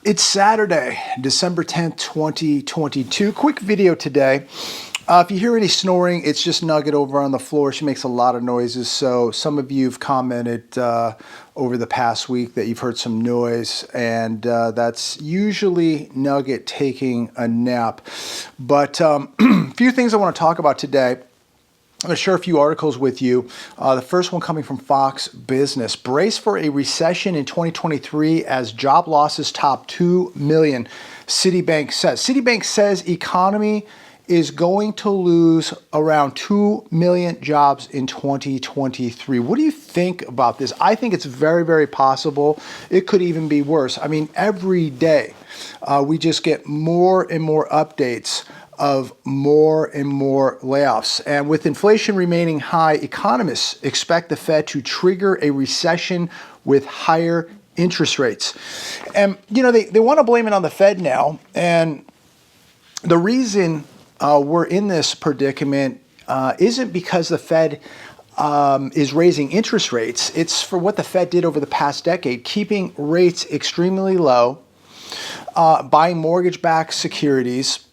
It's Saturday, December 10th, 2022. Quick video today. If you hear any snoring, it's just Nugget over on the floor. She makes a lot of noises. So some of you have commented over the past week that you've heard some noise, and that's usually Nugget taking a nap. But a few things I want to talk about today. I'm going to share a few articles with you. The first one coming from Fox Business. Brace for a recession in 2023 as job losses top 2 million, Citibank says. Citibank says economy is going to lose around 2 million jobs in 2023. What do you think about this? I think it's very, very possible. It could even be worse. I mean, every day we just get more and more updates of more and more layoffs. And with inflation remaining high, economists expect the Fed to trigger a recession with higher interest rates. And, you know, they want to blame it on the Fed now. And the reason we're in this predicament isn't because the Fed is raising interest rates. It's for what the Fed did over the past decade, keeping rates extremely low, buying mortgage-backed securities,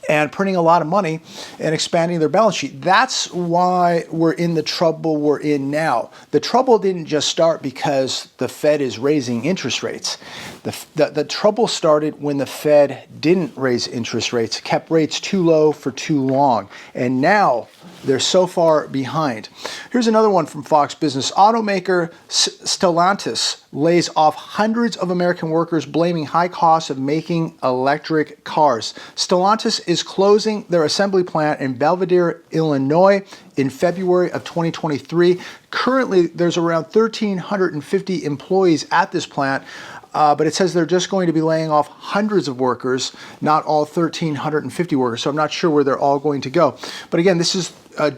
and printing a lot of money and expanding their balance sheet. That's why we're in the trouble we're in now. The trouble didn't just start because the Fed is raising interest rates. The trouble started when the Fed didn't raise interest rates, kept rates too low for too long, and now they're so far behind. Here's another one from Fox Business. Automaker Stellantis lays off hundreds of American workers, blaming high costs of making electric cars. Stellantis is closing their assembly plant in Belvidere, Illinois in February of 2023. Currently, there's around 1,350 employees at this plant, but it says they're just going to be laying off hundreds of workers, not all 1,350 workers. So I'm not sure where they're all going to go. But again, this is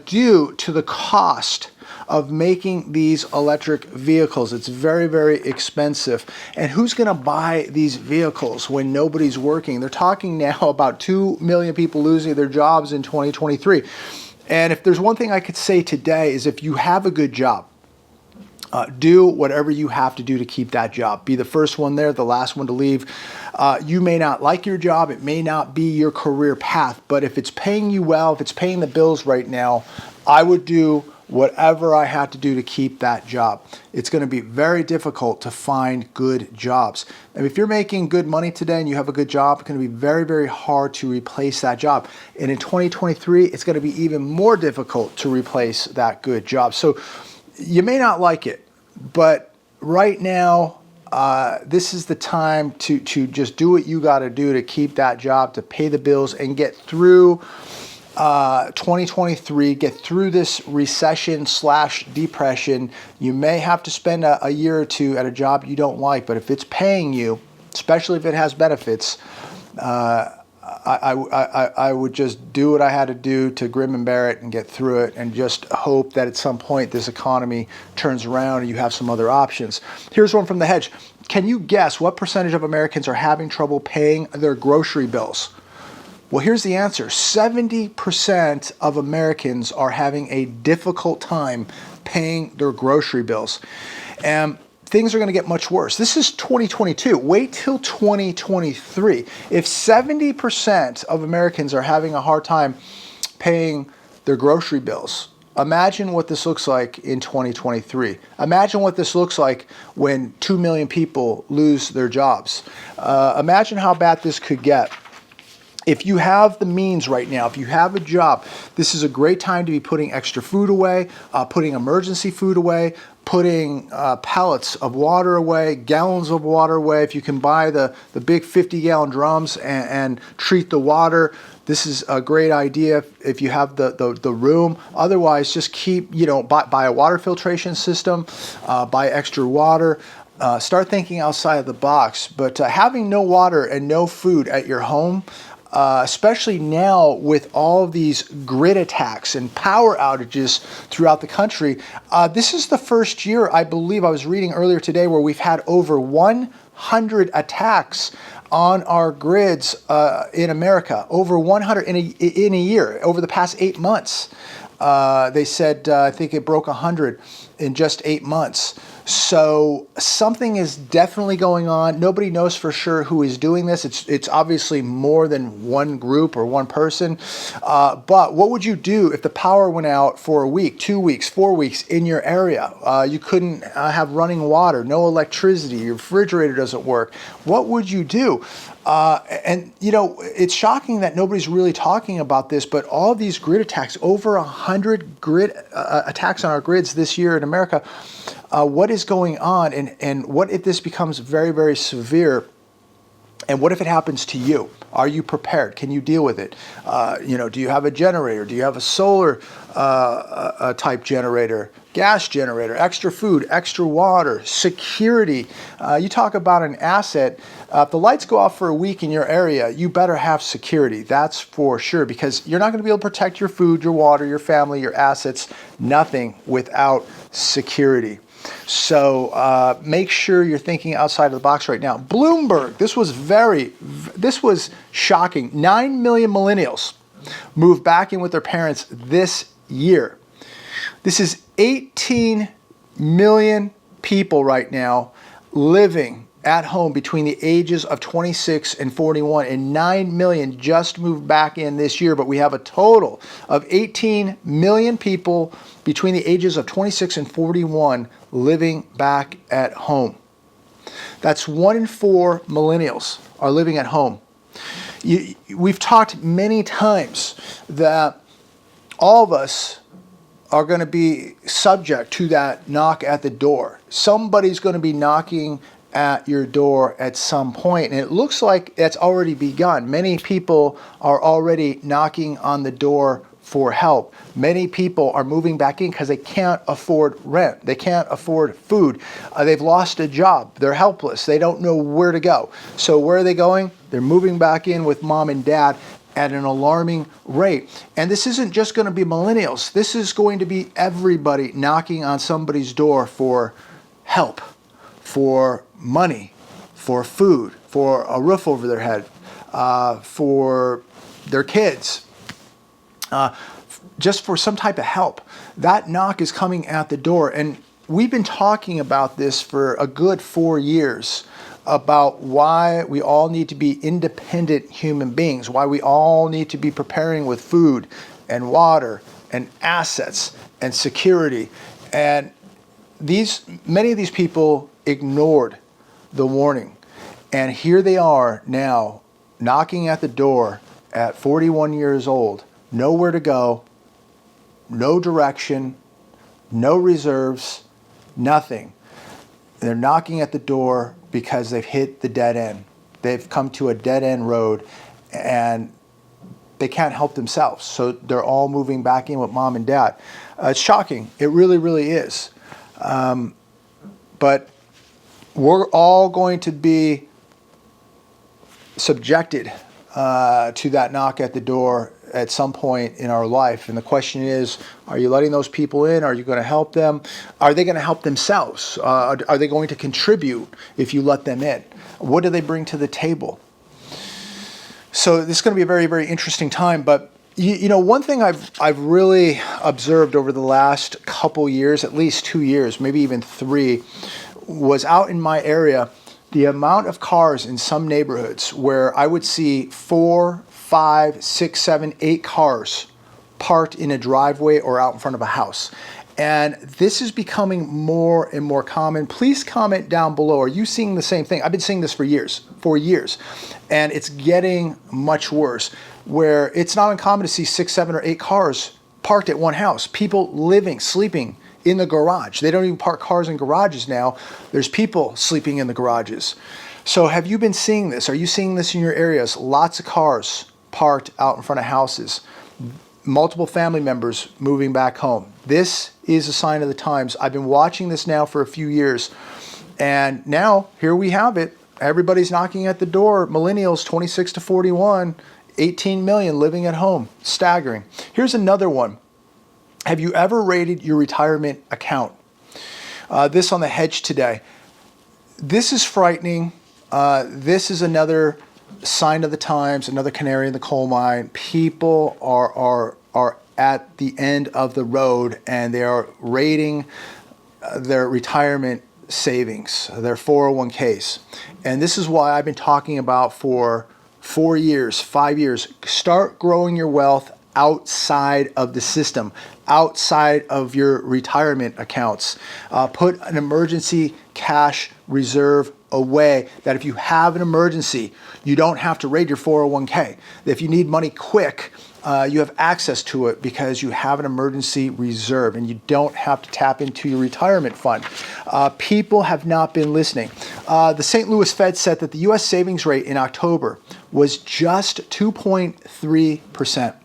due to the cost of making these electric vehicles. It's very, very expensive. And who's going to buy these vehicles when nobody's working? They're talking now about 2 million people losing their jobs in 2023. And if there's one thing I could say today is if you have a good job, do whatever you have to do to keep that job. Be the first one there, the last one to leave. You may not like your job. It may not be your career path. But if it's paying you well, if it's paying the bills right now, I would do whatever I had to do to keep that job. It's going to be very difficult to find good jobs. And if you're making good money today and you have a good job, it's going to be very, very hard to replace that job. And in 2023, it's going to be even more difficult to replace that good job. So you may not like it, but right now, this is the time to just do what you got to do to keep that job, to pay the bills and get through 2023, get through this recession/depression. You may have to spend a year or two at a job you don't like, but if it's paying you, especially if it has benefits, I would just do what I had to do to grim and bear it and get through it and just hope that at some point this economy turns around and you have some other options. Here's one from The Hedge. Can you guess what percentage of Americans are having trouble paying their grocery bills? Well, here's the answer. 70% of Americans are having a difficult time paying their grocery bills. And things are going to get much worse. This is 2022. Wait till 2023. If 70% of Americans are having a hard time paying their grocery bills, imagine what this looks like in 2023. Imagine what this looks like when 2 million people lose their jobs. Imagine how bad this could get. If you have the means right now, if you have a job, this is a great time to be putting extra food away, putting emergency food away, putting pallets of water away, gallons of water away. If you can buy the big 50-gallon drums and treat the water, this is a great idea if you have the room. Otherwise, just keep, buy a water filtration system, buy extra water. Start thinking outside of the box. But having no water and no food at your home, especially now with all of these grid attacks and power outages throughout the country. This is the first year, I believe, I was reading earlier today, where we've had over 100 attacks on our grids in America. Over 100 in a year, over the past 8 months. They said, I think it broke 100 in just 8 months. So something is definitely going on. Nobody knows for sure who is doing this. It's obviously more than one group or one person. But what would you do if the power went out for a week, 2 weeks, 4 weeks in your area? You couldn't have running water, no electricity, your refrigerator doesn't work. What would you do? And you know, it's shocking that nobody's really talking about this, but all of these grid attacks, over 100 grid attacks on our grids this year in America, what is going on, and what if this becomes very, very severe? And what if it happens to you? Are you prepared? Can you deal with it? You know, do you have a generator? Do you have a solar type generator, gas generator, extra food, extra water, security? You talk about an asset. If the lights go off for a week in your area, you better have security. That's for sure, because you're not going to be able to protect your food, your water, your family, your assets, nothing without security. So make sure you're thinking outside of the box right now. Bloomberg, this was shocking. 9 million millennials moved back in with their parents this year. This is 18 million people right now living at home between the ages of 26 and 41, and 9 million just moved back in this year, but we have a total of 18 million people between the ages of 26 and 41 living back at home. That's 1 in 4 millennials are living at home. We've talked many times that all of us are going to be subject to that knock at the door. Somebody's going to be knocking at your door at some point, and it looks like that's already begun. Many people are already knocking on the door for help. Many people are moving back in because they can't afford rent. They can't afford food. They've lost a job. They're helpless. They don't know where to go. So where are they going? They're moving back in with mom and dad at an alarming rate. And this isn't just going to be millennials. This is going to be everybody knocking on somebody's door for help, for money, for food, for a roof over their head, for their kids, just for some type of help. That knock is coming at the door. And we've been talking about this for a good 4 years, about why we all need to be independent human beings, why we all need to be preparing with food and water and assets and security. And many of these people ignored the warning. And here they are now knocking at the door at 41 years old, nowhere to go, no direction, no reserves, nothing. They're knocking at the door because they've hit the dead end. They've come to a dead end road and they can't help themselves. So they're all moving back in with mom and dad. It's shocking. It really, really is. But we're all going to be subjected to that knock at the door at some point in our life. And the question is, are you letting those people in? Are you going to help them? Are they going to help themselves? Are they going to contribute if you let them in? What do they bring to the table? So this is going to be a very, very interesting time. But you know, one thing I've really observed over the last couple years, at least 2 years, maybe even 3, was out in my area, the amount of cars in some neighborhoods where I would see 4, 5, 6, 7, 8 cars parked in a driveway or out in front of a house. And this is becoming more and more common. Please comment down below. Are you seeing the same thing? I've been seeing this for years. And it's getting much worse, where it's not uncommon to see 6, 7, or 8 cars parked at one house. People living, sleeping in the garage. They don't even park cars in garages now. There's people sleeping in the garages. So have you been seeing this? Are you seeing this in your areas? Lots of cars parked out in front of houses. Multiple family members moving back home. This is a sign of the times. I've been watching this now for a few years. And now, here we have it. Everybody's knocking at the door. Millennials, 26 to 41, 18 million living at home. Staggering. Here's another one. Have you ever rated your retirement account? This on the Hedge today. This is frightening. This is another sign of the times, another canary in the coal mine. People are at the end of the road and they are rating their retirement savings, their 401ks. And this is why I've been talking about for 4 years, 5 years, start growing your wealth outside of the system, outside of your retirement accounts. Put an emergency cash reserve away that if you have an emergency, you don't have to raid your 401k. If you need money quick, you have access to it because you have an emergency reserve and you don't have to tap into your retirement fund. People have not been listening. The St. Louis Fed said that the U.S. savings rate in October was just 2.3%.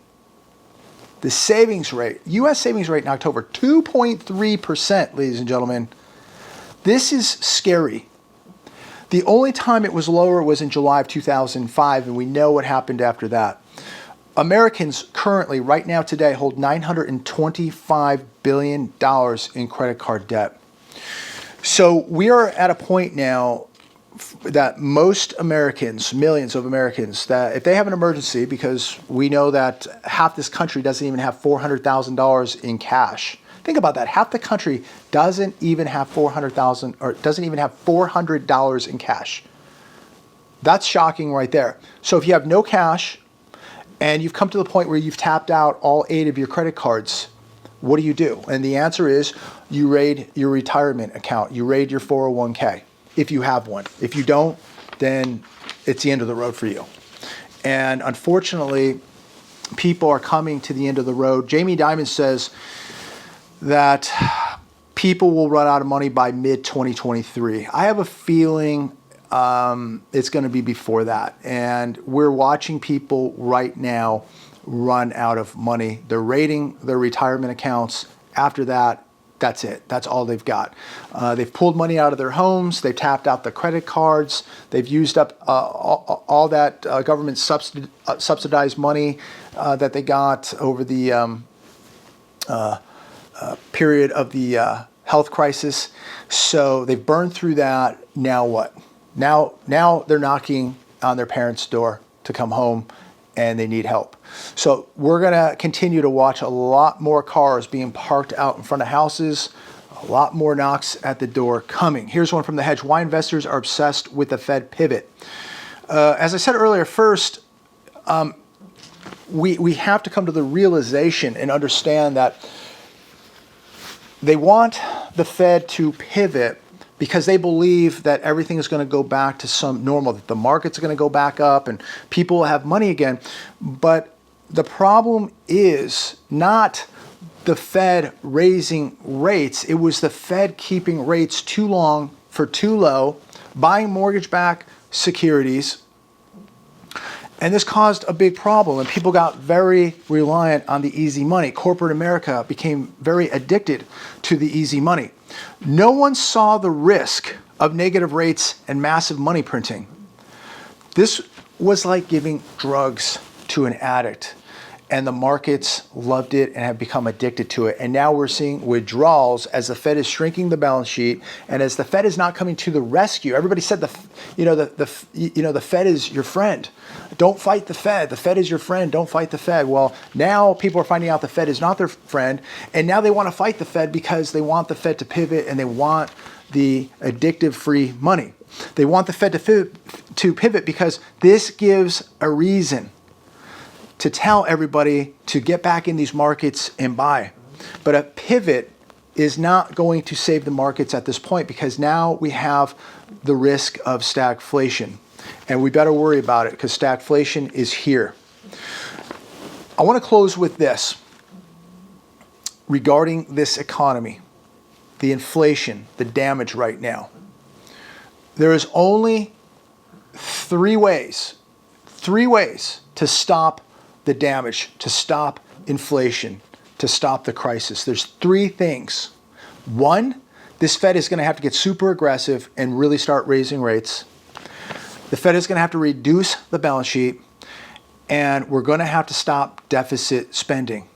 The savings rate, U.S. savings rate in October, 2.3%, ladies and gentlemen. This is scary. The only time it was lower was in July of 2005, and we know what happened after that. Americans currently, right now today, hold $925 billion in credit card debt. So we are at a point now that most Americans, millions of Americans, that if they have an emergency, because we know that half this country doesn't even have $400,000 in cash. Think about that. Half the country doesn't even have $400,000 or doesn't even have $400 in cash. That's shocking right there. So if you have no cash and you've come to the point where you've tapped out all 8 of your credit cards, what do? And the answer is you raid your retirement account. You raid your 401k. If you have one. If you don't, then it's the end of the road for you. And unfortunately, people are coming to the end of the road. Jamie Dimon says that people will run out of money by mid-2023. I have a feeling it's going to be before that. And we're watching people right now run out of money. They're raiding their retirement accounts. After that, that's it. That's all they've got. They've pulled money out of their homes. They've tapped out the credit cards. They've used up all that government subsidized money that they got over the period of the health crisis. So they've burned through that. Now what? Now they're knocking on their parents' door to come home and they need help. So we're going to continue to watch a lot more cars being parked out in front of houses, a lot more knocks at the door coming. Here's one from The Hedge. Why investors are obsessed with the Fed pivot. As I said earlier, first, we have to come to the realization and understand that they want the Fed to pivot because they believe that everything is going to go back to some normal, that the markets are going to go back up and people will have money again. But the problem is not the Fed raising rates. It was the Fed keeping rates too long for too low, buying mortgage-backed securities. And this caused a big problem, and people got very reliant on the easy money. Corporate America became very addicted to the easy money. No one saw the risk of negative rates and massive money printing. This was like giving drugs to an addict, and the markets loved it and have become addicted to it. And now we're seeing withdrawals as the Fed is shrinking the balance sheet, and as the Fed is not coming to the rescue. Everybody said the Fed is your friend. Don't fight the Fed. The Fed is your friend. Don't fight the Fed. Well, now people are finding out the Fed is not their friend, and now they want to fight the Fed because they want the Fed to pivot and they want the addictive free money. They want the Fed to pivot because this gives a reason to tell everybody to get back in these markets and buy. But a pivot is not going to save the markets at this point because now we have the risk of stagflation. And we better worry about it because stagflation is here. I want to close with this regarding this economy, the inflation, the damage right now. There is only three ways to stop the damage, to stop inflation, to stop the crisis. There's 3 things. 1, this Fed is going to have to get super aggressive and really start raising rates. The Fed is going to have to reduce the balance sheet, and we're going to have to stop deficit spending.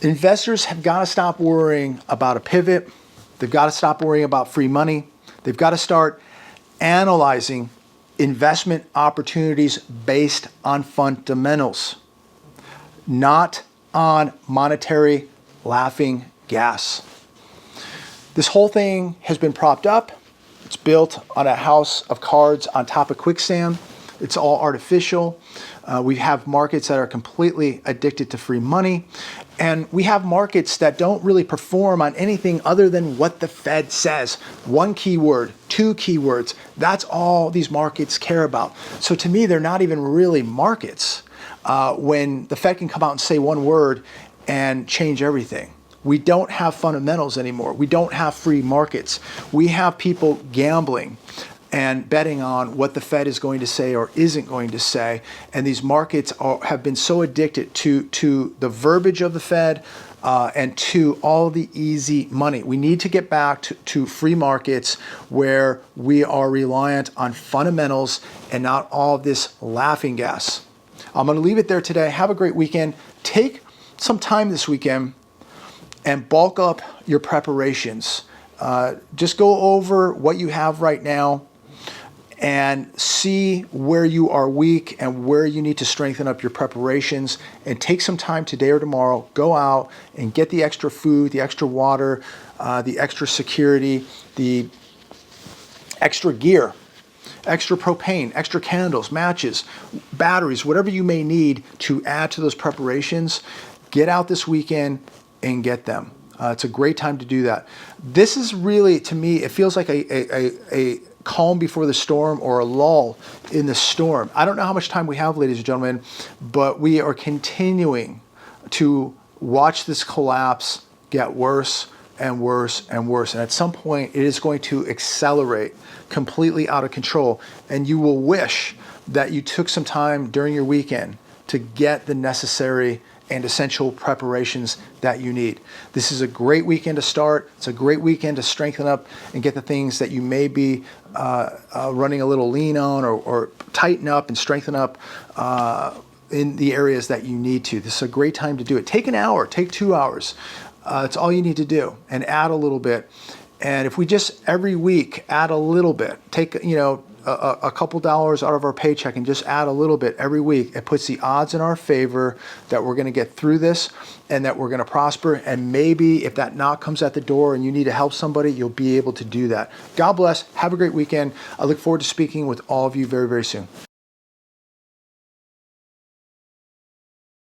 Investors have got to stop worrying about a pivot. They've got to stop worrying about free money. They've got to start analyzing investment opportunities based on fundamentals, not on monetary laughing gas. This whole thing has been propped up. It's built on a house of cards on top of quicksand. It's all artificial. We have markets that are completely addicted to free money. And we have markets that don't really perform on anything other than what the Fed says. One keyword, two keywords. That's all these markets care about. So to me, they're not even really markets when the Fed can come out and say one word and change everything. We don't have fundamentals anymore. We don't have free markets. We have people gambling and betting on what the Fed is going to say or isn't going to say. And these markets have been so addicted to the verbiage of the Fed and to all the easy money. We need to get back to free markets where we are reliant on fundamentals and not all this laughing gas. I'm going to leave it there today. Have a great weekend. Take some time this weekend and bulk up your preparations. Just go over what you have right now and see where you are weak and where you need to strengthen up your preparations, and take some time today or tomorrow, go out and get the extra food, the extra water, the extra security, the extra gear, extra propane, extra candles, matches, batteries, whatever you may need to add to those preparations. Get out this weekend and get them. It's a great time to do that. This is really, to me, it feels like a calm before the storm, or a lull in the storm. I don't know how much time we have, ladies and gentlemen, but we are continuing to watch this collapse get worse and worse and worse. And at some point, it is going to accelerate completely out of control. And you will wish that you took some time during your weekend to get the necessary and essential preparations that you need. This is a great weekend to start. It's a great weekend to strengthen up and get the things that you may be running a little lean on, or tighten up and strengthen up in the areas that you need to. This is a great time to do it. Take an hour, take 2 hours. It's all you need to do, and add a little bit. And if we just every week add a little bit, take, a couple dollars out of our paycheck and just add a little bit every week, it puts the odds in our favor that we're going to get through this and that we're going to prosper. And maybe if that knock comes at the door and you need to help somebody, you'll be able to do that. God bless. Have a great weekend. I look forward to speaking with all of you very, very soon.